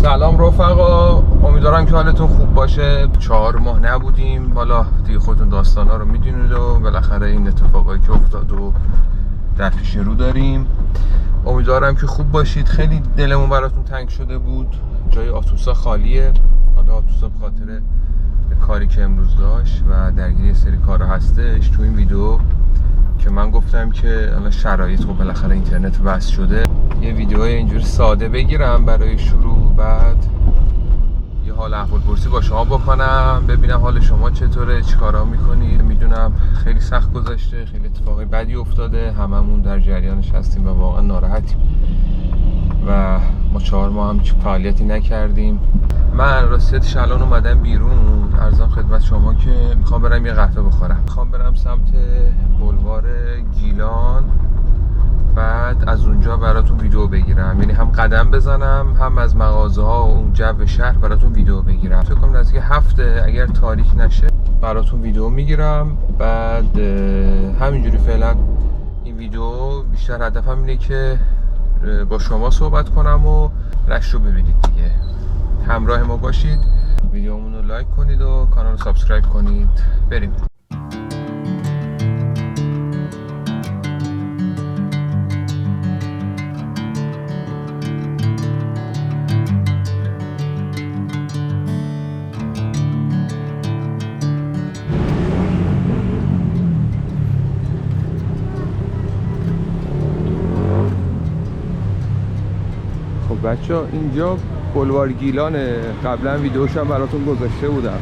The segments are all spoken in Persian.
سلام رفقا، امیدوارم که حالتون خوب باشه. 4 ماه نبودیم، حالا دیگه خودتون داستانا رو میدونید و بالاخره این اتفاقایی که افتاد و در پیش رو داریم. امیدوارم که خوب باشید. خیلی دلمون براتون تنگ شده بود، جای آتوسا خالیه. حالا آتوسا به خاطر کاری که امروز داشت و درگیری سری کارا هستش. تو این ویدیو که من گفتم که الان شرایط خب بالاخره اینترنت وصل شده، یه ویدیوهای اینجوری ساده بگیرم برای شروع، بعد یه حال احوالپرسی با شما بکنم، ببینم حال شما چطوره، چی کارا میکنید. میدونم خیلی سخت گذشته، خیلی اتفاقی بدی افتاده، هممون در جریانش هستیم و واقعا ناراحتیم و ما 4 ماه هم فعالیتی نکردیم. من راستیتش الان اومدم بیرون، عرضم خدمت شما که میخوام برم یه قهوه بخورم. میخوام برم سمت بولوار گیلان، بعد از اونجا براتون ویدیو بگیرم، یعنی هم قدم بزنم هم از مغازه ها و اون جو شهر براتون ویدیو بگیرم. فکر کنم نزدیک هفته اگر تاریک نشه براتون ویدیو میگیرم. بعد همینجوری فعلا این ویدیو بیشتر هدفم اینه که با شما صحبت کنم و رشت رو ببینید دیگه. همراه ما باشید، ویدیومون رو لایک کنید و کانال رو سابسکرایب کنید. بریم. خب بچه ها، اینجا بولوار گیلانه. قبلا ویدیوش هم براتون گذاشته بودم،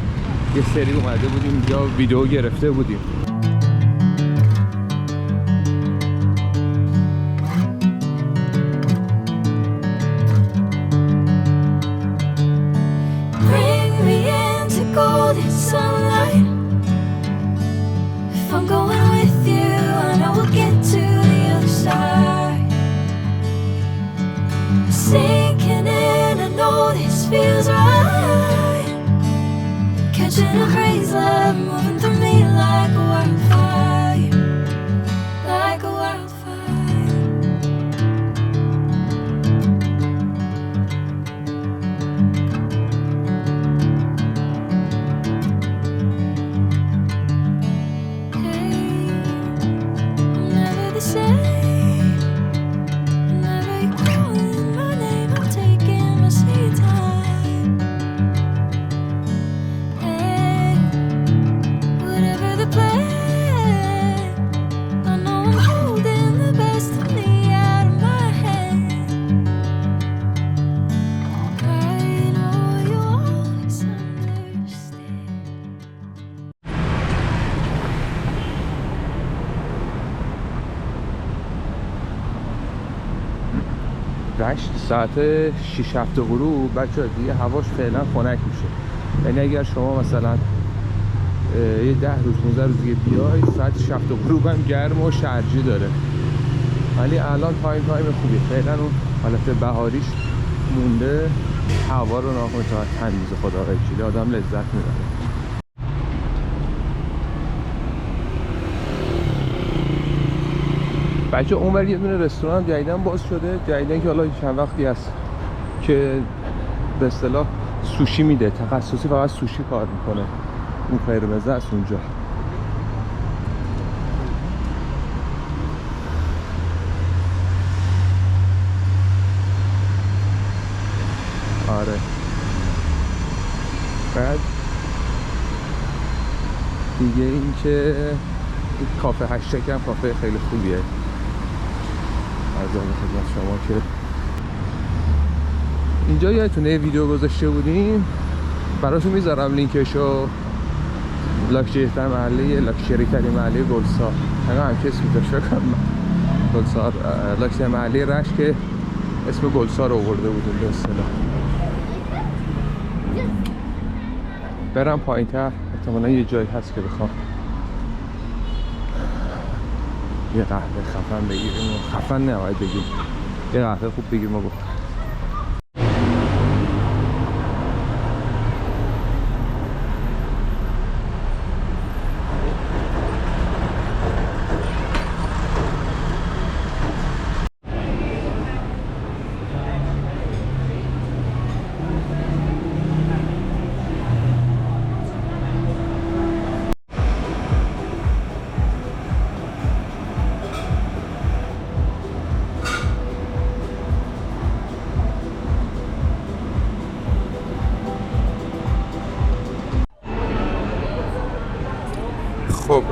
یه سری اومده بودیم اینجا ویدیو گرفته بودیم. Sinking in, I know this feels right. Catching a crazy love moving through me like a wildfire, like a wildfire. Hey, I'm never the same. رشت ساعت 6 7 غروب بچه دیگه هواش فعلا خنک میشه. یعنی اگر شما مثلا یه 10 روز 15 روز دیگه بیای، ساعت 6 7 غروب هم گرم و شرجی داره، ولی الان تایم خوبیه. فعلا اون حالت بهاریش مونده. هوا رو ناخن تا تمیز خدا وکیلی آدم لذت میبره. بچه اونور یه دونه رستوران جدیدن باز شده، جدیدن که حالا چند وقتی هست که به اصطلاح سوشی میده، تخصصی فقط سوشی کار میکنه. اون قرمزه است اونجا. آره. بعد دیگه این که این کافه هشتگ هم کافه خیلی خوبیه. از خدمت شما که اینجا یادتونه ویدیو گذاشته بودیم، براتون میذارم لینکشو. لاکچری ترین محله گلسار، هم کسی داشته کنم گلسار، لاکچری محله رشت که اسم گلسار رو آورده بودیم به اصطلاح. برم پایین‌تر، احتمالاً یه جایی هست که بخوام یه قهوه خفن بگیریم. خفن نباید بگیریم، یه قهوه خوب بگیریم و بخوریم.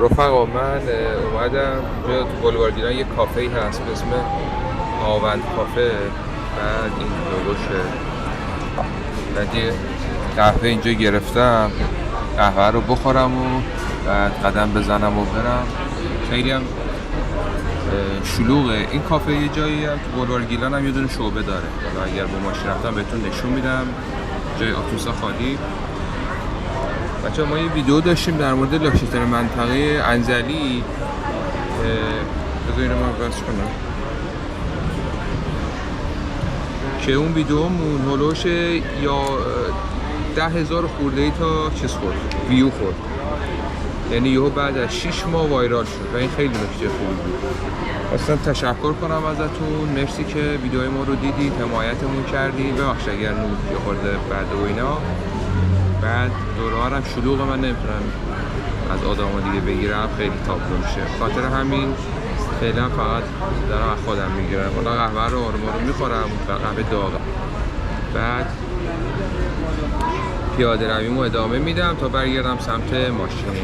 رفقا من اومدم اینجا تو بولوار گیلان یه کافه‌ای هست به اسم آوند کافه. بعد این لوگوشه. بعد یه قهوه اینجا گرفتم، قهوه رو بخورم و بعد قدم بزنم و برم. خیلی هم شلوغه این کافه. یه جایی هم تو بولوار گیلان هم یه دونه شعبه داره. حالا اگر با ماشین رفتم بهتون نشون میدم. جای اتوبوسا خالی. بچه‌ها ما یه ویدیو داشتیم در مورد لاکچری منطقه انزلی. بذار اینو من بس کنم که اون ویدیومون هلوش یا 10,000 خورده‌ای تا چیز خورد، ویو خورد. یعنی یهو بعد از 6 ماه وایرال شد و این خیلی نکته خوبی بود. اصلا تشکر کنم ازتون، مرسی که ویدیوهای ما رو دیدید، حمایتمون کردید. ببخشید اگر نور یه خورده بعد و اینا. بعد دوره هم شلوغ، من نمیتونم از آدما دیگه بگیرم، خیلی تابلو میشه. خاطر همین فعلا فقط دارم از خودم میگیرم. حالا قهوه رو آروم آروم میخورم، قهوه داغه. بعد پیاده رویمو ادامه میدم تا برگردم سمت ماشین.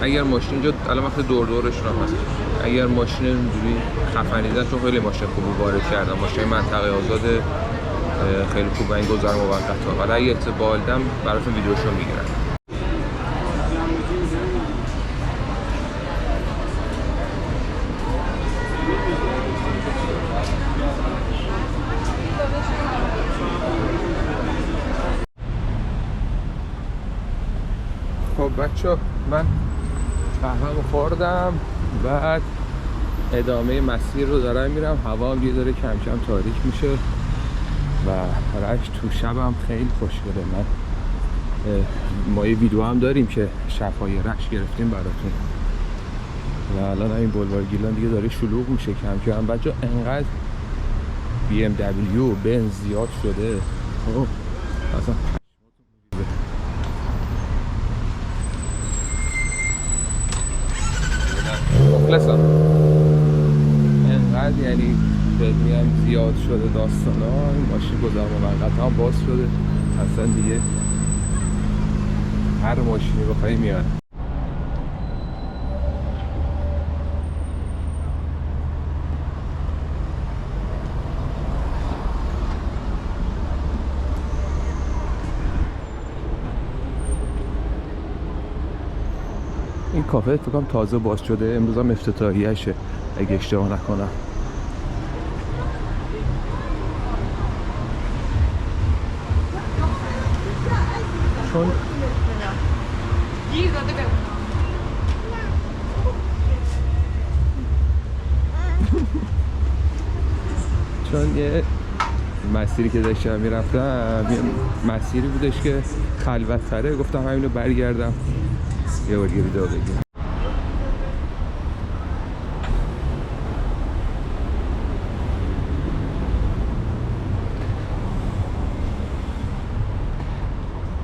اگر ماشین اینجا الان وقت دور دورشون هم هست، اگر ماشین اینجوری خفنیدن، چون خیلی ماشین خوبی وارد کردم، ماشین منطقه آزاد خیلی خوب این گذر موقتا. حالا اگه اعتبار دم براتون ویدیوشو میگیرم. خب بچه من قهوه‌مو خوردم، بعد ادامه مسیر رو دارم میرم. هوا هم یه داره کم کم تاریک میشه و رشت تو شبم خیلی خوشگله. من ما یه ویدیو هم داریم که شب‌های رشت گرفتیم براتون و الان این بولوار گیلان دیگه داره شلوغ میشه کم کم. بچه انقدر BMW و بنز زیاد شده. خب اصلا مخلصم. انقدر یعنی بدمیم زیاد شده داستانا. این ماشین گذر موقت هم باز شده، اصلا دیگه هر ماشینی بخوایی میاد. این کافه فکر کنم تازه باز شده، امروز هم افتتاحیه‌شه اگه اشتباه نکنم. چون یه مسیری که داشتم میرفتم یه مسیری بودش که خلوت‌تره، گفتم همینو برگردم یه بار ویدیو بگیرم.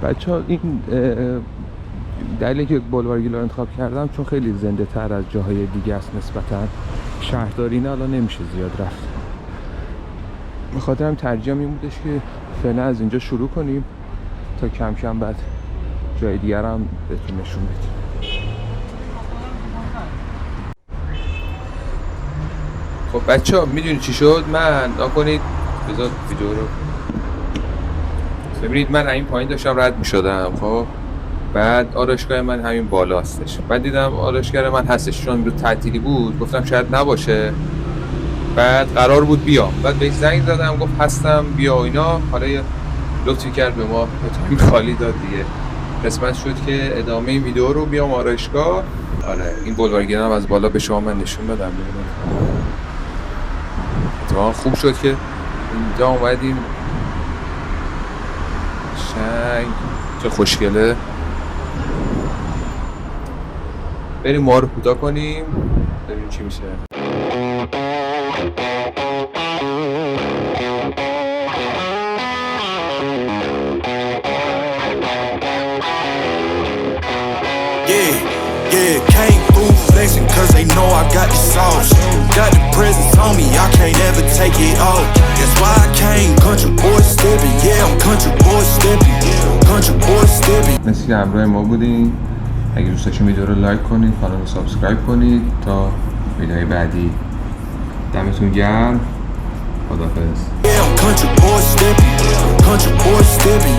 بچه‌ها این دلیلی که بولوار گیلان انتخاب کردم چون خیلی زنده تر از جاهای دیگه است نسبتاً. شهرداری نه الان نمیشه زیاد رفت. به خاطر هم ترجیحم این بودش که فعلا از اینجا شروع کنیم تا کم کم بعد جای دیگر هم بهتون نشون بدیم. خب بچه ها میدونید چی شد؟ من نکنید بذار ویدیو رو ببینید. من این پایین داشتم رد میشدم. خب بعد آرایشگاه من همین بالا هستش. بعد دیدم آرایشگاه من هستش، چون رو تعطیلی بود گفتم شاید نباشه. بعد قرار بود بیام، بعد بهش زنگ زدم گفت هستم بیا اینا. حالا یه لطفی کرد به ما، تایم خالی داد دیگه. قسمت شد که ادامه این ویدیو رو بیام آرایشگاه. آره این بولوار گیلان از بالا به شما من نشون بدم. اتفاقا خوب شد که اینجا اومدیم. شنگ چه خوشگله. بریم ما رو کوتاه کنیم ببینیم چی میشه. Yeah, can't fool flexing cause they know I got the sauce. Got the presence on me, I can't ever take it off. That's why I came country boy stepping. Yeah, I'm country boy stepping. Country boy stepping. مثل که همراه ما بودین اگه دوست داشتین ویدیو رو لایک کنید، کانال رو سابسکرایب کنید. تا ویدیوهای بعدی دمتون گرم. خداحافظ. Yeah, I'm country boy stepping,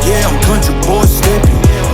yeah, I'm country boy stepping.